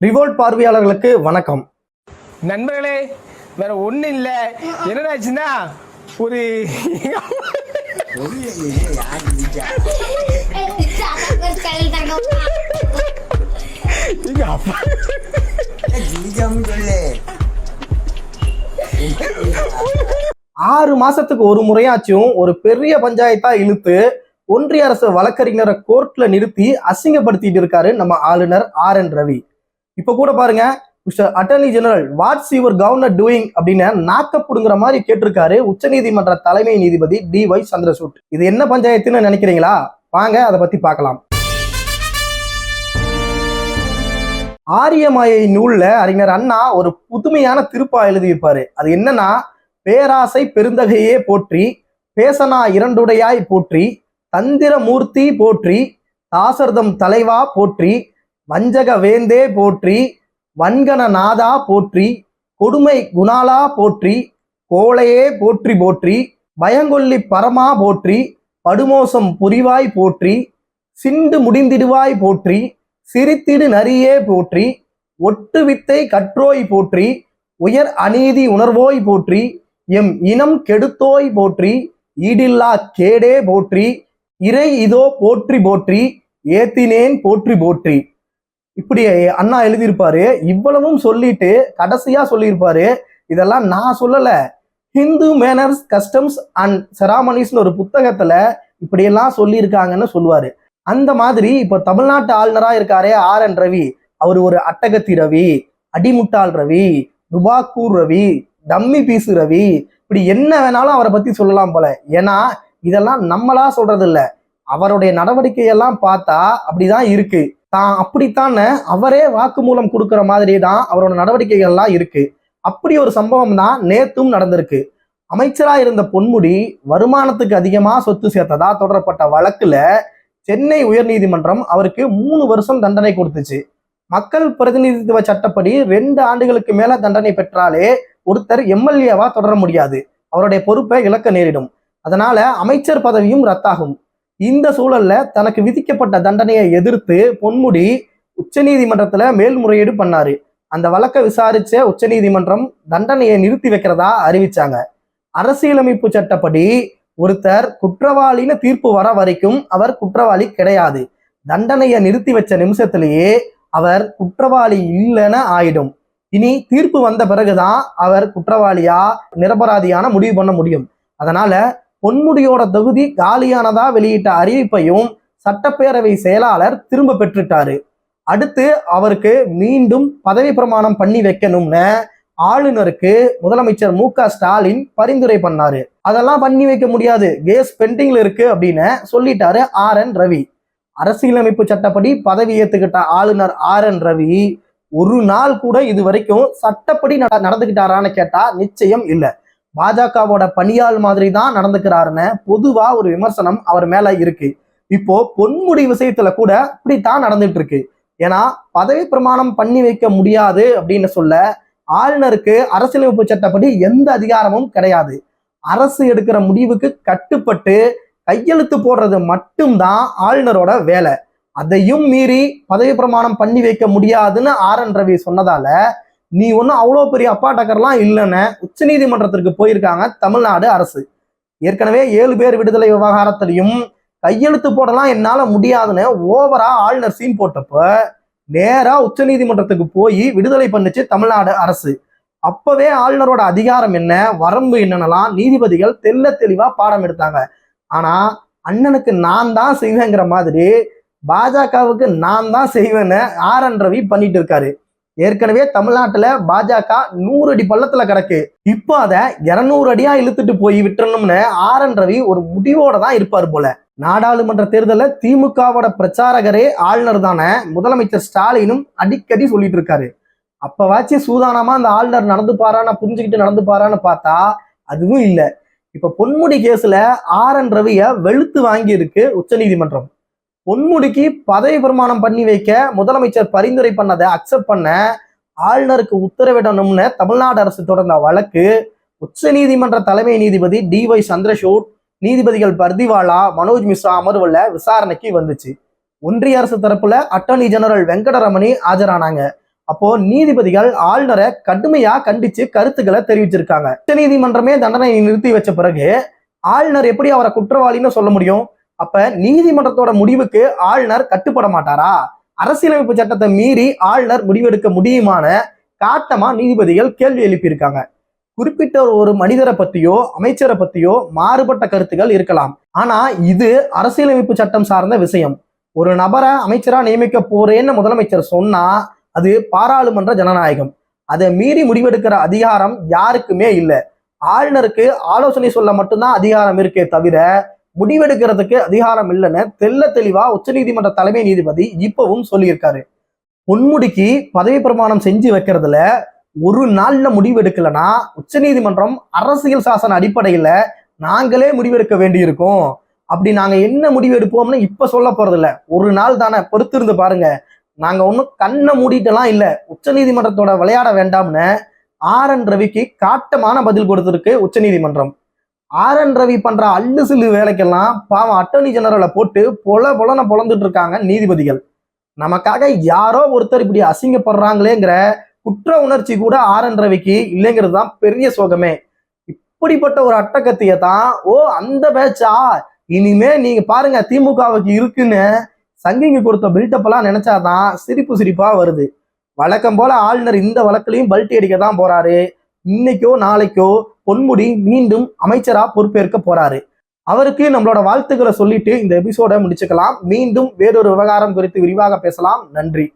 Revolt பார்வையாளர்களுக்கு வணக்கம். நண்பர்களே, வேற ஒன்றும் இல்லை. என்னடாச்சுன்னா ஒரு அப்பா 6 மாசத்துக்கு ஒரு முறையாச்சும் ஒரு பெரிய பஞ்சாயத்தா இழுத்து ஒன்றிய அரசு வழக்கறிஞரை கோர்ட்ல நிறுத்தி அசிங்கப்படுத்திட்டு இருக்காரு நம்ம ஆளுநர் RN ரவி. இப்ப கூட பாருங்க, mister attorney general, what's your governor doing அப்படின்னு நாக்கப்புடுங்கிற மாதிரி கேட்டிருக்காரு உச்சநீதிமன்ற தலைமை நீதிபதி DY சந்திரசூட். இது என்ன பஞ்சாயத்துன்னு நினைக்கிறீங்களா? வாங்க அதை பத்தி பார்க்கலாம். ஆரியமாயை நூல்ல அறிஞர் அண்ணா ஒரு புதுமையான திருப்பா எழுதியிருப்பாரு. அது என்னன்னா, பேராசை பெருந்தகையே போற்றி, பேசனா இரண்டுடையாய் போற்றி, தந்திர மூர்த்தி போற்றி, தாசர்தம் தலைவா போற்றி, வஞ்சக வேந்தே போற்றி, வன்கண நாதா போற்றி, கொடுமை குணாலா போற்றி, கோளையே போற்றி போற்றி, பயங்கொல்லி பரமா போற்றி, படுமோசம் புரிவாய் போற்றி, சிண்டு முடிந்திடுவாய் போற்றி, சிரித்திடு நரியே போற்றி, ஒட்டு வித்தை கற்றோய் போற்றி, உயர் அநீதி உணர்வோய் போற்றி, எம் இனம் கெடுத்தோய் போற்றி, ஈடில்லா கேடே போற்றி, இறை இதோ போற்றி போற்றி, ஏத்தினேன் போற்றி போற்றி. இப்படி அண்ணா எழுதியிருப்பாரு. இவ்வளவும் சொல்லிட்டு கடைசியா சொல்லியிருப்பாரு, இதெல்லாம் நான் சொல்லல, ஹிந்து மேனர்ஸ் கஸ்டம்ஸ் அண்ட் செராமனிஸ்னு ஒரு புத்தகத்துல இப்படியெல்லாம் சொல்லியிருக்காங்கன்னு சொல்லுவாரு. அந்த மாதிரி இப்போ தமிழ்நாட்டு ஆளுநரா இருக்காரே RN ரவி, அவர் ஒரு அட்டகத்தி ரவி, அடிமுட்டாள் ரவி, துபாக்கூர் ரவி, டம்மி பீசு ரவி, இப்படி என்ன வேணாலும் அவரை பத்தி சொல்லலாம் போல. ஏன்னா இதெல்லாம் நம்மளா சொல்றது இல்ல, அவருடைய நடவடிக்கையெல்லாம் பார்த்தா அப்படிதான் இருக்கு. தான் அப்படித்தானே அவரே வாக்குமூலம் கொடுக்குற மாதிரி தான் அவரோட நடவடிக்கைகள்லாம் இருக்கு. அப்படி ஒரு சம்பவம் தான் நேத்தும் நடந்திருக்கு. அமைச்சரா இருந்த பொன்முடி வருமானத்துக்கு அதிகமா சொத்து சேர்த்ததா தொடரப்பட்ட வழக்குல சென்னை உயர்நீதிமன்றம் அவருக்கு 3 வருஷம் தண்டனை கொடுத்துச்சு. மக்கள் பிரதிநிதித்துவ சட்டப்படி 2 ஆண்டுகளுக்கு மேல தண்டனை பெற்றாலே ஒருத்தர் MLA-வா தொடர முடியாது, அவருடைய பொறுப்பை இழக்க நேரிடும். அதனால அமைச்சர் பதவியும் ரத்தாகும். இந்த சூழல்ல தனக்கு விதிக்கப்பட்ட தண்டனையை எதிர்த்து பொன்முடி உச்சநீதிமன்றத்துல மேல்முறையீடு பண்ணாரு. அந்த வழக்கை விசாரிச்ச உச்சநீதிமன்றம் தண்டனையை நிறுத்தி வைக்கிறதா அறிவிச்சாங்க. அரசியலமைப்பு சட்டப்படி ஒருத்தர் குற்றவாளின்னு தீர்ப்பு வர வரைக்கும் அவர் குற்றவாளி கிடையாது. தண்டனையை நிறுத்தி வச்ச நிமிஷத்திலேயே அவர் குற்றவாளி இல்லைன்னு ஆயிடும். இனி தீர்ப்பு வந்த பிறகுதான் அவர் குற்றவாளியா நிரபராதியான முடிவு பண்ண முடியும். அதனால பொன்முடியோட தொகுதி காலியானதா வெளியிட்ட அறிவிப்பையும் சட்டப்பேரவை செயலாளர் திரும்ப பெற்றுட்டாரு. அடுத்து அவருக்கு மீண்டும் பதவி பிரமாணம் பண்ணி வைக்கணும்னு ஆளுநருக்கு முதலமைச்சர் MK ஸ்டாலின் பரிந்துரை பண்ணாரு. அதெல்லாம் பண்ணி வைக்க முடியாது, கேஸ் பெண்டிங்ல இருக்கு அப்படின்னு சொல்லிட்டாரு RN ரவி. அரசியலமைப்பு சட்டப்படி பதவி ஏத்துக்கிட்ட ஆளுநர் RN ரவி ஒரு நாள் கூட இது வரைக்கும் சட்டப்படி நடந்துக்கிட்டாரான்னு கேட்டா நிச்சயம் இல்லை. பாஜகவோட பணியாள் மாதிரி தான் நடந்துக்கிறாருன்னு பொதுவா ஒரு விமர்சனம் அவர் மேல இருக்கு. இப்போ பொன்முடி விஷயத்துல கூட இப்படித்தான் நடந்துட்டு இருக்கு. ஏன்னா பதவி பிரமாணம் பண்ணி வைக்க முடியாது அப்படின்னு சொல்ல ஆளுநருக்கு அரசியலமைப்பு சட்டப்படி எந்த அதிகாரமும் கிடையாது. அரசு எடுக்கிற முடிவுக்கு கட்டுப்பட்டு கையெழுத்து போடுறது மட்டும்தான் ஆளுநரோட வேலை. அதையும் மீறி பதவி பிரமாணம் பண்ணி வைக்க முடியாதுன்னு RN ரவி சொன்னதால நீ ஒன்றும் அவ்வளோ பெரிய அப்பாட்டக்கர்லாம் இல்லைன்னு உச்சநீதிமன்றத்திற்கு போயிருக்காங்க தமிழ்நாடு அரசு. ஏற்கனவே 7 பேர் விடுதலை விவகாரத்திலையும் கையெழுத்து போடலாம் என்னால முடியாதுன்னு ஓவரா ஆளுநர் சீன் போட்டப்ப நேரா உச்சநீதிமன்றத்துக்கு போய் விடுதலை பண்ணுச்சு தமிழ்நாடு அரசு. அப்பவே ஆளுநரோட அதிகாரம் என்ன, வரம்பு என்னன்னெல்லாம் நீதிபதிகள் தெளிவா பாடம் எடுத்தாங்க. ஆனா அண்ணனுக்கு நான் தான் செய்வேங்கிற மாதிரி பாஜகவுக்கு நான் தான் செய்வேன்னு RN ரவி பண்ணிட்டு இருக்காரு. ஏற்கனவே தமிழ்நாட்டுல பாஜக 100 அடி பள்ளத்துல கிடக்கு. இப்போ அதை 200 அடியா இழுத்துட்டு போய் விட்டுறணும்னு RN ரவி ஒரு முடிவோட தான் இருப்பார் போல. நாடாளுமன்ற தேர்தலில் திமுகவோட பிரச்சாரகரே ஆளுநர் தானே முதலமைச்சர் ஸ்டாலினும் அடிக்கடி சொல்லிட்டு இருக்காரு. அப்பவாச்சு சூதானமா அந்த ஆளுநர் நடந்துப்பாரான்னு புரிஞ்சுக்கிட்டு நடந்துப்பாரான்னு பார்த்தா அதுவும் இல்லை. இப்ப பொன்முடி கேஸ்ல RN ரவிய வெளுத்து வாங்கி இருக்கு உச்சநீதிமன்றம். பொன்முடிக்கு பதவி பிரமாணம் பண்ணி வைக்க முதலமைச்சர் பரிந்துரை பண்ணதை அக்செப்ட் பண்ண ஆளுநருக்கு உத்தரவிடணும்னு தமிழ்நாடு அரசு தொடர்ந்த வழக்கு உச்சநீதிமன்ற தலைமை நீதிபதி DY சந்திரசூட், நீதிபதிகள் பர்திவாலா, மனோஜ் மிஸ்ரா அமர்வுல விசாரணைக்கு வந்துச்சு. ஒன்றிய அரசு தரப்புல அட்டர்னி ஜெனரல் வெங்கடரமணி ஆஜரானாங்க. அப்போ நீதிபதிகள் ஆளுநரை கடுமையா கண்டிச்சு கருத்துக்களை தெரிவிச்சிருக்காங்க. உச்ச நீதிமன்றமே தண்டனை நிறுத்தி வச்ச பிறகு ஆளுநர் எப்படி அவரை குற்றவாளின்னு சொல்ல முடியும்? அப்ப நீதிமன்றத்தோட முடிவுக்கு ஆளுநர் கட்டுப்பட மாட்டாரா? அரசியலமைப்பு சட்டத்தை மீறி ஆளுநர் முடிவெடுக்க முடியுமான காட்டமா நீதிபதிகள் கேள்வி எழுப்பியிருக்காங்க. குறிப்பிட்ட ஒரு மனிதரை பத்தியோ அமைச்சரை பத்தியோ மாறுபட்ட கருத்துக்கள் இருக்கலாம். ஆனா இது அரசியலமைப்பு சட்டம் சார்ந்த விஷயம். ஒரு நபரை அமைச்சரா நியமிக்க போறேன்னு முதலமைச்சர் சொன்னா அது பாராளுமன்ற ஜனநாயகம். அதை மீறி முடிவெடுக்கிற அதிகாரம் யாருக்குமே இல்லை. ஆளுநருக்கு ஆலோசனை சொல்ல மட்டும்தான் அதிகாரம் இருக்கே தவிர முடிவெடுக்கிறதுக்கு அதிகாரம் இல்லைன்னு தெள்ள தெளிவா உச்சநீதிமன்ற தலைமை நீதிபதி இப்பவும் சொல்லியிருக்காரு. பொன்முடிக்கு பதவி பிரமாணம் செஞ்சு வைக்கிறதுல ஒரு நாள்ல முடிவெடுக்கலன்னா உச்சநீதிமன்றம் அரசியல் சாசன அடிப்படையில நாங்களே முடிவெடுக்க வேண்டியிருக்கும். அப்படி நாங்க என்ன முடிவு எடுப்போம்னு இப்ப சொல்ல போறது இல்ல. ஒரு நாள் தானே, பொறுத்திருந்து பாருங்க. நாங்க ஒன்றும் கண்ணை மூடிட்டெல்லாம் இல்ல. உச்சநீதிமன்றத்தோட விளையாட வேண்டாம்னு RN ரவிக்கு காட்டமான பதில் கொடுத்திருக்கு உச்சநீதிமன்றம். RN ரவி பண்ற அல்லு சில்லு வேலைக்கெல்லாம் பாவம் அட்டர்னி ஜெனரலை போட்டு பொலன்னு பொழந்துட்டு இருக்காங்க நீதிபதிகள். நமக்காக யாரோ ஒருத்தர் இப்படி அசிங்கப்படுறாங்களேங்கிற குற்ற உணர்ச்சி கூட RN ரவிக்கு இல்லைங்கிறது தான் பெரிய சோகமே. இப்படிப்பட்ட ஒரு அட்டகத்திய தான் அந்த பேச்சா இனிமே நீங்க பாருங்க திமுகவுக்கு இருக்குன்னு சங்கிங்க கொடுத்த பில்டப் எல்லாம் நினைச்சாதான் சிரிப்பா வருது. வழக்கம் போல ஆளுநர் இந்த வழக்கிலையும் பல்ட்டி அடிக்க தான் போறாரு. இன்னைக்கோ நாளைக்கோ பொன்முடி மீண்டும் அமைச்சரா பொறுப்பேற்க போறாரு. அவருக்கு நம்மளோட வாழ்த்துக்களை சொல்லிட்டு இந்த எபிசோட முடிச்சுக்கலாம். மீண்டும் வேறொரு விவகாரம் குறித்து விரிவாக பேசலாம். நன்றி.